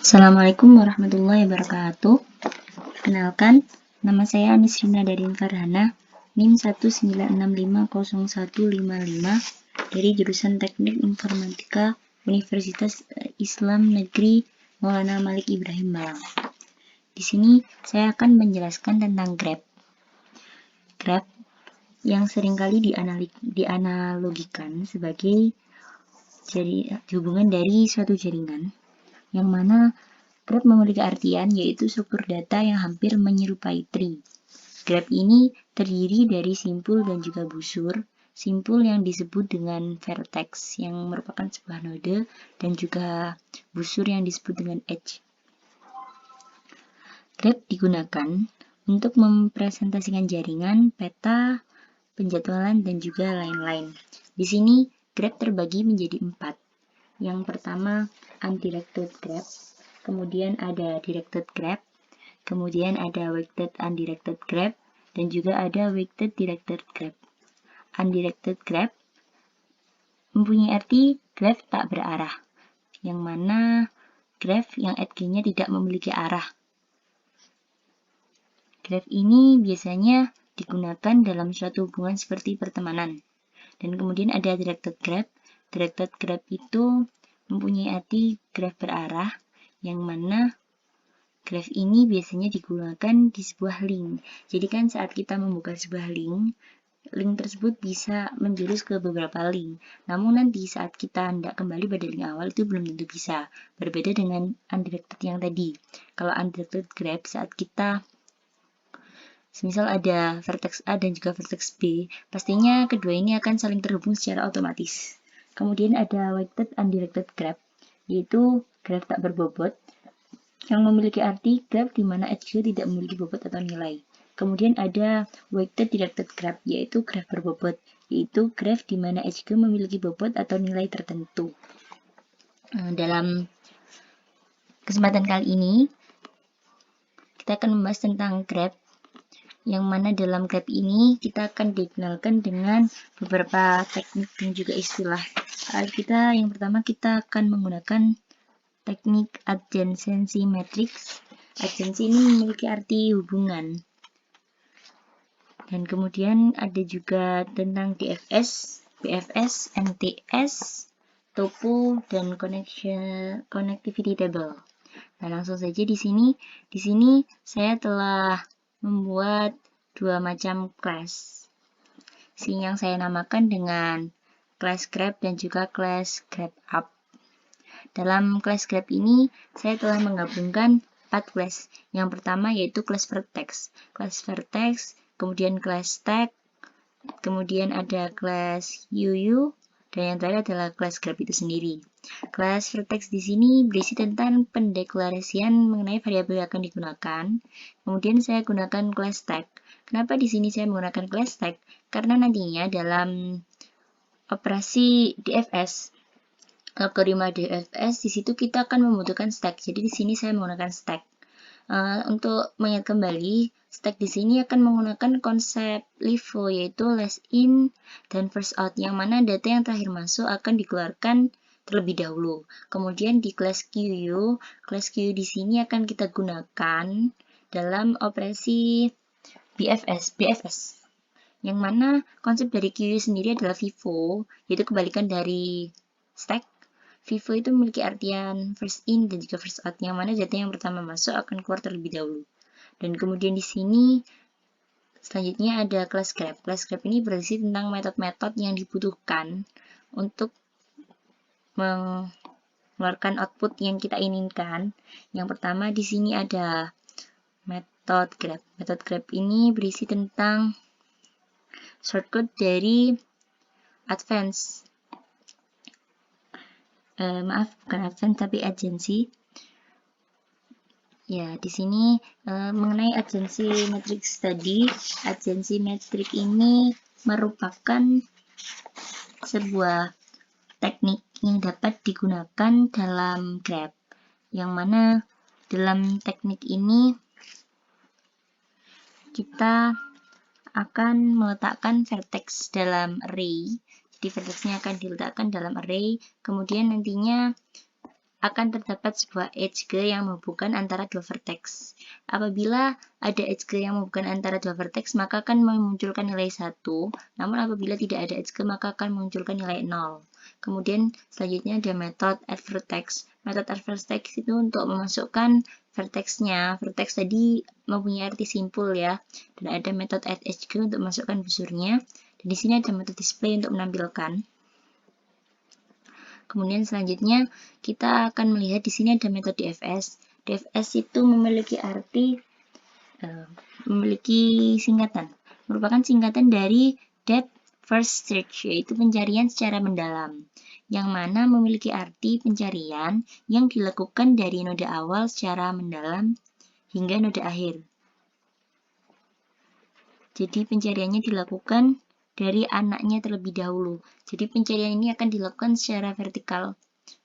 Assalamualaikum warahmatullahi wabarakatuh. Perkenalkan, nama saya Anisrina Darin Farhana, NIM 196501155 dari jurusan Teknik Informatika Universitas Islam Negeri Maulana Malik Ibrahim Malang. Di sini saya akan menjelaskan tentang Grab. Grab yang seringkali dianalogikan sebagai hubungan dari suatu jaringan, yang mana Grab memiliki artian yaitu struktur data yang hampir menyerupai tree. Grab ini terdiri dari simpul dan juga busur. Simpul yang disebut dengan vertex yang merupakan sebuah node dan juga busur yang disebut dengan edge. Grab digunakan untuk mempresentasikan jaringan, peta, penjadwalan, dan juga lain-lain. Di sini Grab terbagi menjadi 4. Yang pertama, undirected Grab. Kemudian ada directed Grab, kemudian ada weighted undirected Grab, dan juga ada weighted directed Grab. Undirected Grab mempunyai arti graph tak berarah, yang mana graph yang edge-nya tidak memiliki arah. Graph ini biasanya digunakan dalam suatu hubungan seperti pertemanan. Dan kemudian ada directed Graph. Directed Graph itu mempunyai arti graph berarah, yang mana graph ini biasanya digunakan di sebuah link. Jadi kan saat kita membuka sebuah link tersebut bisa menjurus ke beberapa link. Namun nanti saat kita hendak kembali pada link awal itu belum tentu bisa. Berbeda dengan undirected yang tadi. Kalau undirected graph saat kita semisal ada vertex A dan juga vertex B, pastinya kedua ini akan saling terhubung secara otomatis. Kemudian ada weighted undirected graph, yaitu graph tak berbobot, yang memiliki arti graph di mana edge tidak memiliki bobot atau nilai. Kemudian ada weighted directed graph, yaitu graph berbobot, yaitu graph di mana edge memiliki bobot atau nilai tertentu. Dalam kesempatan kali ini, kita akan membahas tentang graph, yang mana dalam graph ini kita akan dikenalkan dengan beberapa teknik dan juga istilah. Yang pertama kita akan menggunakan teknik adjacency matrix. Adjacency ini memiliki arti hubungan. Dan kemudian ada juga tentang DFS, BFS, MTS, topo, dan connectivity table. Nah, langsung saja di sini saya telah membuat dua macam class. Yang saya namakan dengan class grab dan juga class grab up. Dalam class grab ini, saya telah menggabungkan 4 class. Yang pertama yaitu class vertex. Class vertex, kemudian class tag, kemudian ada class UU, dan yang terakhir adalah class grab itu sendiri. Class vertex di sini berisi tentang pendeklarasian mengenai variabel yang akan digunakan. Kemudian saya gunakan class tag. Kenapa di sini saya menggunakan class tag? Karena nantinya dalam operasi DFS, algoritma DFS, di situ kita akan membutuhkan stack. Jadi di sini saya menggunakan stack. Untuk mengingat kembali, stack di sini akan menggunakan konsep LIFO, yaitu last in dan first out, yang mana data yang terakhir masuk akan dikeluarkan terlebih dahulu. Kemudian di class QU di sini akan kita gunakan dalam operasi BFS, yang mana konsep dari QU sendiri adalah FIFO, yaitu kebalikan dari stack. FIFO itu memiliki artian first in dan juga first out, yang mana data yang pertama masuk akan keluar terlebih dahulu. Dan kemudian di sini selanjutnya ada class grab. Class grab ini berisi tentang metode-metode yang dibutuhkan untuk mengeluarkan output yang kita inginkan. Yang pertama di sini ada metode grab. Metode grab ini berisi tentang shortcut dari advance. Bukan advance tapi adjacency. Ya, di sini mengenai adjacency matrix tadi, adjacency matrix ini merupakan sebuah teknik yang dapat digunakan dalam graph, yang mana dalam teknik ini kita akan meletakkan vertex dalam array. Jadi vertexnya akan diletakkan dalam array, kemudian nantinya akan terdapat sebuah edge yang menghubungkan antara dua vertex. Apabila ada edge yang menghubungkan antara dua vertex, maka akan memunculkan nilai 1. Namun apabila tidak ada edge maka akan memunculkan nilai 0. Kemudian selanjutnya ada metode addVertex. Metode addVertex itu untuk memasukkan vertexnya. Vertex tadi mempunyai arti simpul ya. Dan ada metode addEdge untuk memasukkan busurnya. Dan di sini ada metode display untuk menampilkan. Kemudian selanjutnya kita akan melihat di sini ada metode DFS. DFS itu memiliki arti memiliki singkatan. Merupakan singkatan dari Depth First Search, yaitu pencarian secara mendalam, yang mana memiliki arti pencarian yang dilakukan dari node awal secara mendalam hingga node akhir. Jadi pencariannya dilakukan dari anaknya terlebih dahulu. Jadi pencarian ini akan dilakukan secara vertikal,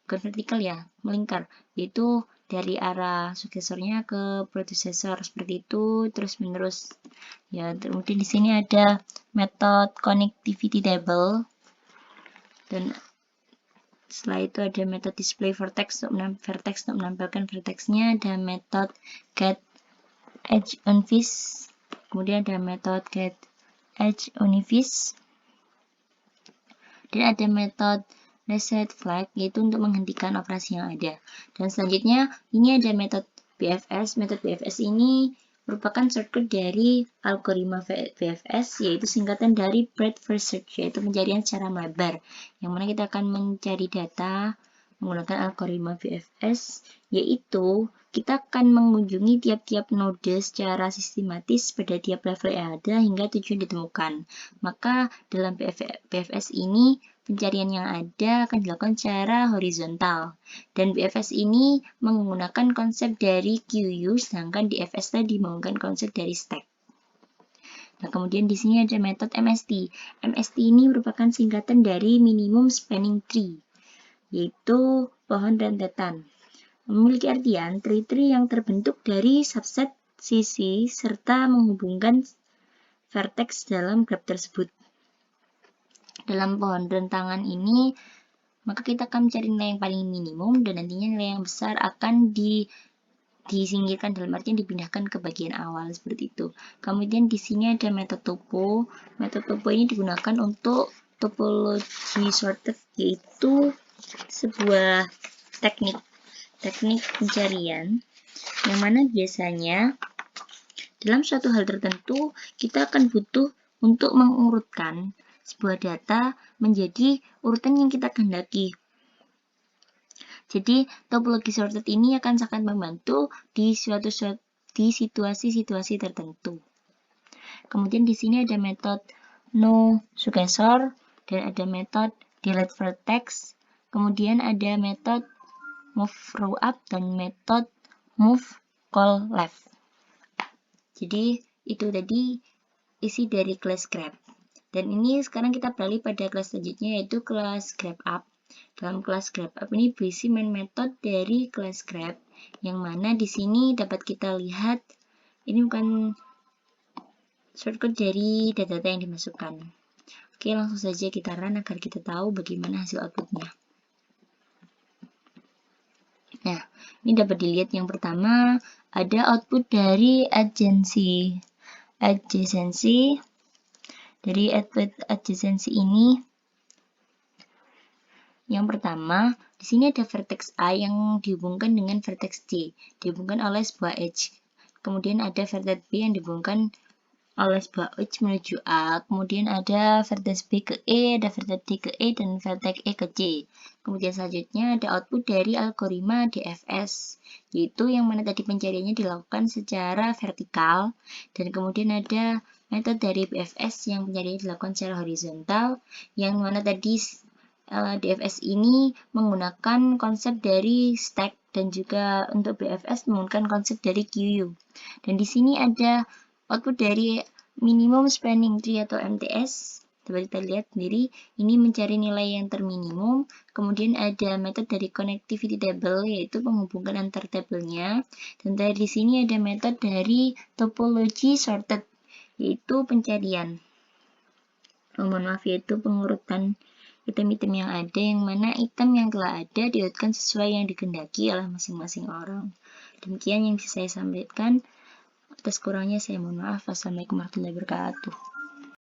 bukan vertikal ya, melingkar, yaitu dari arah suksesornya ke predecessor seperti itu terus menerus. Ya, kemudian di sini ada metode connectivity table dan setelah itu ada metode display vertex untuk menampilkan vertexnya, ada metode get edge unfis, kemudian ada metode get edge univis, dan ada metode reset flag, yaitu untuk menghentikan operasi yang ada. Dan selanjutnya ini ada metode BFS. Metode BFS ini merupakan shortcut dari algoritma BFS, yaitu singkatan dari Breadth First Search, yaitu pencarian secara melebar, yang mana kita akan mencari data menggunakan algoritma BFS, yaitu kita akan mengunjungi tiap-tiap node secara sistematis pada tiap level yang ada hingga tujuan ditemukan. Maka dalam BFS ini pencarian yang ada akan dilakukan secara horizontal. Dan BFS ini menggunakan konsep dari QU, sedangkan DFS tadi menggunakan konsep dari stack. Nah, kemudian di sini ada metode MST. MST ini merupakan singkatan dari Minimum Spanning Tree, yaitu pohon rentetan. Memiliki artian tree-tree yang terbentuk dari subset sisi serta menghubungkan vertex dalam graf tersebut. Dalam pohon rentangan ini, maka kita akan mencari nilai yang paling minimum dan nantinya nilai yang besar akan disingkirkan, dalam artian dipindahkan ke bagian awal seperti itu. Kemudian di sini ada metode topo. Metode topo ini digunakan untuk topologi sorted, yaitu sebuah teknik pencarian yang mana biasanya dalam suatu hal tertentu kita akan butuh untuk mengurutkan sebuah data menjadi urutan yang kita kehendaki. Jadi topologi sorted ini akan sangat membantu di situasi-situasi tertentu. Kemudian di sini ada metode no successor dan ada metode delete vertex. Kemudian ada metode move row up dan metode move call left. Jadi itu tadi isi dari kelas grab. Dan ini sekarang kita beralih pada kelas selanjutnya, yaitu kelas grab up. Dalam kelas grab up ini berisi main metode dari kelas grab, yang mana di sini dapat kita lihat ini bukan shortcut dari data yang dimasukkan. Oke, langsung saja kita run agar kita tahu bagaimana hasil outputnya. Nah, ini dapat dilihat yang pertama ada output dari adjacency. Dari adjacency ini, yang pertama, di sini ada vertex A yang dihubungkan dengan vertex C, dihubungkan oleh sebuah edge. Kemudian ada vertex B yang dihubungkan oleh sebuah edge menuju A. Kemudian ada vertex B ke E, ada vertex D ke E, dan vertex E ke C. Kemudian selanjutnya ada output dari algoritma DFS, yaitu yang mana tadi pencariannya dilakukan secara vertikal. Dan kemudian ada metode dari BFS yang pencariannya dilakukan secara horizontal, yang mana tadi DFS ini menggunakan konsep dari stack dan juga untuk BFS menggunakan konsep dari QU. Dan di sini ada output dari minimum spanning tree atau MTS. Dapat kita lihat sendiri, ini mencari nilai yang terminimum. Kemudian ada metode dari connectivity table, yaitu menghubungkan antar tabelnya. Dan dari sini ada metode dari topology sorted, yaitu pencarian. Mohon maaf, yaitu pengurutan item-item yang ada, yang mana item yang telah ada diurutkan sesuai yang dikehendaki oleh masing-masing orang. Demikian yang bisa saya sampaikan. Atas kurangnya saya mohon maaf. Wassalamualaikum warahmatullahi wabarakatuh.